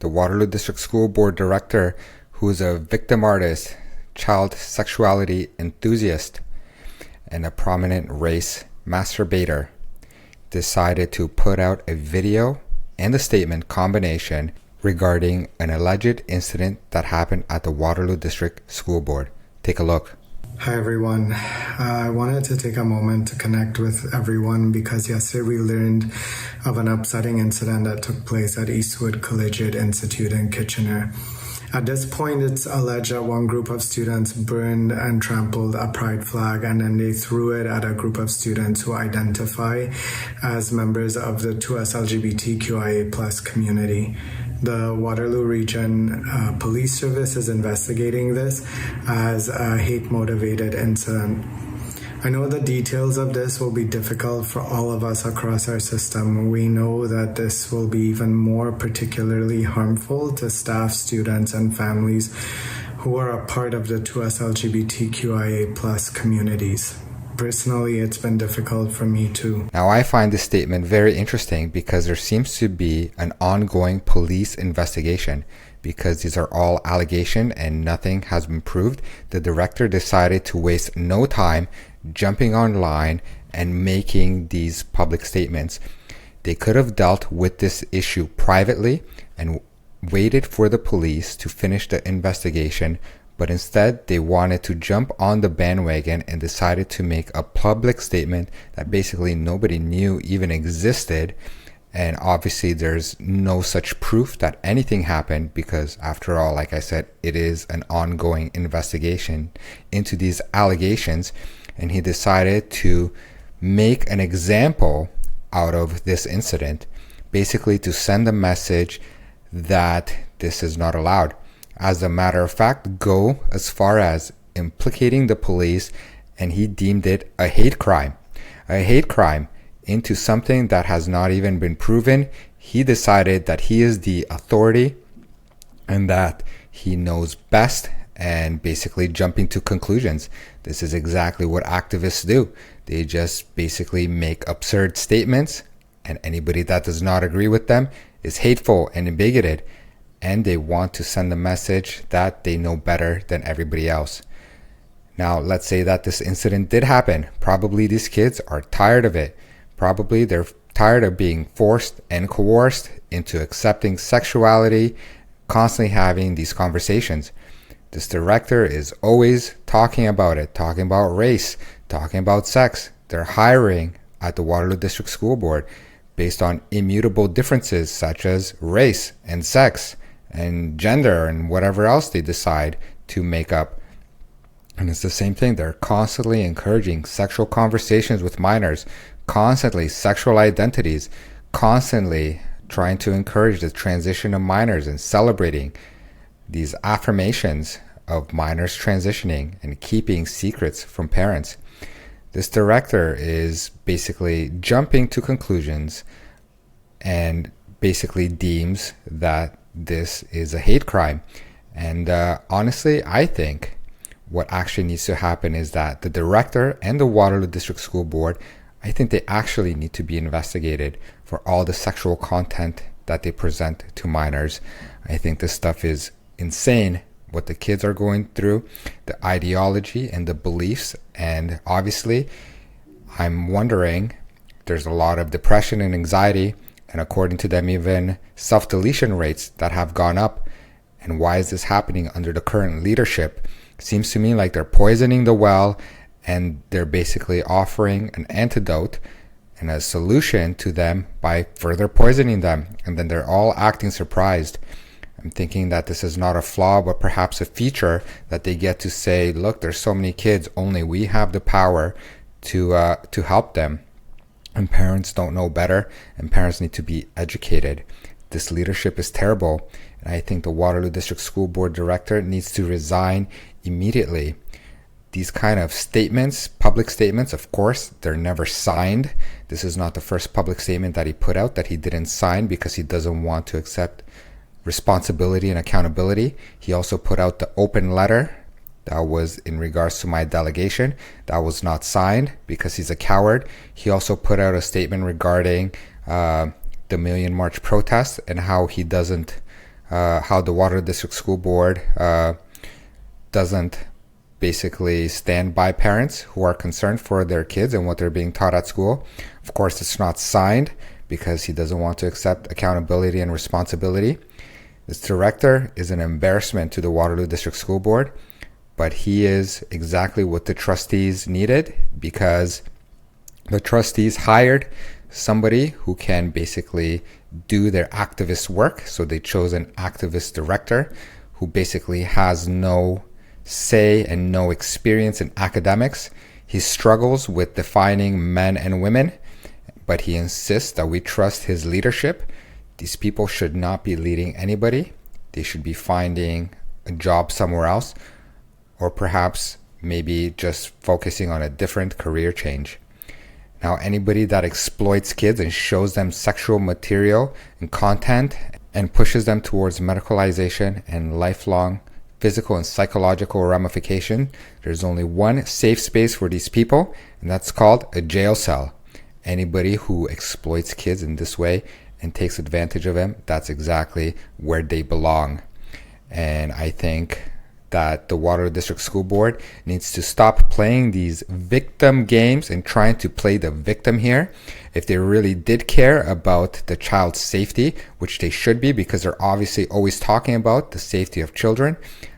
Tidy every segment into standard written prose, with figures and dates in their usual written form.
the Waterloo District School Board Director, who is a victim artist, child sexuality enthusiast, and a prominent race masturbator, decided to put out a video and a statement combination regarding an alleged incident that happened at the Waterloo District School Board. Take a look. Hi everyone. I wanted to take a moment to connect with everyone because yesterday we learned of an upsetting incident that took place at Eastwood Collegiate Institute in Kitchener. At this point, it's alleged that one group of students burned and trampled a pride flag, and then they threw it at a group of students who identify as members of the 2S LGBTQIA+ community. The Waterloo Region Police Service is investigating this as a hate-motivated incident. I know the details of this will be difficult for all of us across our system. We know that this will be even more particularly harmful to staff, students, and families who are a part of the 2S LGBTQIA+ communities. Personally, it's been difficult for me too. Now, I find this statement very interesting because there seems to be an ongoing police investigation. Because these are all allegations and nothing has been proved, the director decided to waste no time jumping online and making these public statements. They could have dealt with this issue privately and waited for the police to finish the investigation, but instead they wanted to jump on the bandwagon and decided to make a public statement that basically nobody knew even existed. And obviously there's no such proof that anything happened because, after all, like I said, it is an ongoing investigation into these allegations. And he decided to make an example out of this incident, basically to send a message that this is not allowed. As a matter of fact, go as far as implicating the police, and he deemed it a hate crime. A hate crime into something that has not even been proven. He decided that he is the authority and that he knows best, and basically jumping to conclusions. This is exactly what activists do. They just basically make absurd statements, and anybody that does not agree with them is hateful and bigoted, and they want to send a message that they know better than everybody else. Now, let's say that this incident did happen. Probably these kids are tired of it. Probably they're tired of being forced and coerced into accepting sexuality, constantly having these conversations. This director is always talking about it, talking about race, talking about sex. They're hiring at the Waterloo District School Board based on immutable differences such as race and sex and gender and whatever else they decide to make up. And it's the same thing. They're constantly encouraging sexual conversations with minors, constantly sexual identities, constantly trying to encourage the transition of minors and celebrating these affirmations of minors transitioning and keeping secrets from parents. This director is basically jumping to conclusions and basically deems that this is a hate crime. And honestly, I think what actually needs to happen is that the director and the Waterloo District School Board, I think they actually need to be investigated for all the sexual content that they present to minors. I think this stuff is insane, what the kids are going through, the ideology and the beliefs. And obviously, I'm wondering, there's a lot of depression and anxiety, and according to them, even self-deletion rates that have gone up. And why is this happening under the current leadership? Seems to me like they're poisoning the well, and they're basically offering an antidote and a solution to them by further poisoning them. And then they're all acting surprised. I'm thinking that this is not a flaw, but perhaps a feature that they get to say, look, there's so many kids, only we have the power to help them. And parents don't know better, and parents need to be educated. This leadership is terrible, and I think the Waterloo District School Board Director needs to resign immediately. These kind of statements, public statements, of course, they're never signed. This is not the first public statement that he put out that he didn't sign because he doesn't want to accept responsibility and accountability. He also put out the open letter that was in regards to my delegation. That was not signed because he's a coward. He also put out a statement regarding the Million March protest and how he doesn't how the Waterloo District School Board doesn't basically stand by parents who are concerned for their kids and what they're being taught at school. Of course, it's not signed because he doesn't want to accept accountability and responsibility. This director is an embarrassment to the Waterloo District School Board, but he is exactly what the trustees needed, because the trustees hired somebody who can basically do their activist work. So they chose an activist director who basically has no say and no experience in academics. He struggles with defining men and women, but he insists that we trust his leadership. These people should not be leading anybody. They should be finding a job somewhere else, or perhaps maybe just focusing on a different career change. Now, anybody that exploits kids and shows them sexual material and content and pushes them towards medicalization and lifelong physical and psychological ramification, there's only one safe space for these people, and that's called a jail cell. Anybody who exploits kids in this way and takes advantage of them, that's exactly where they belong. And I think that the Waterloo District School Board needs to stop playing these victim games and trying to play the victim here. If they really did care about the child's safety, which they should be, because they're obviously always talking about the safety of children,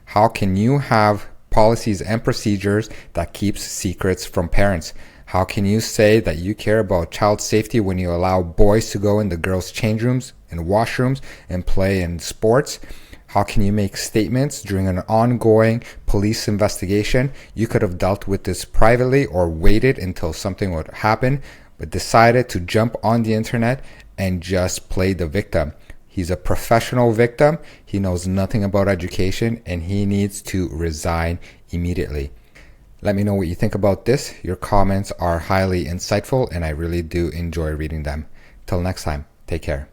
how can you have policies and procedures that keeps secrets from parents? How can you say that you care about child safety when you allow boys to go in the girls' change rooms and washrooms and play in sports? How can you make statements during an ongoing police investigation? You could have dealt with this privately or waited until something would happen, but decided to jump on the internet and just play the victim. He's a professional victim. He knows nothing about education, and he needs to resign immediately. Let me know what you think about this. Your comments are highly insightful, and I really do enjoy reading them. Till next time, take care.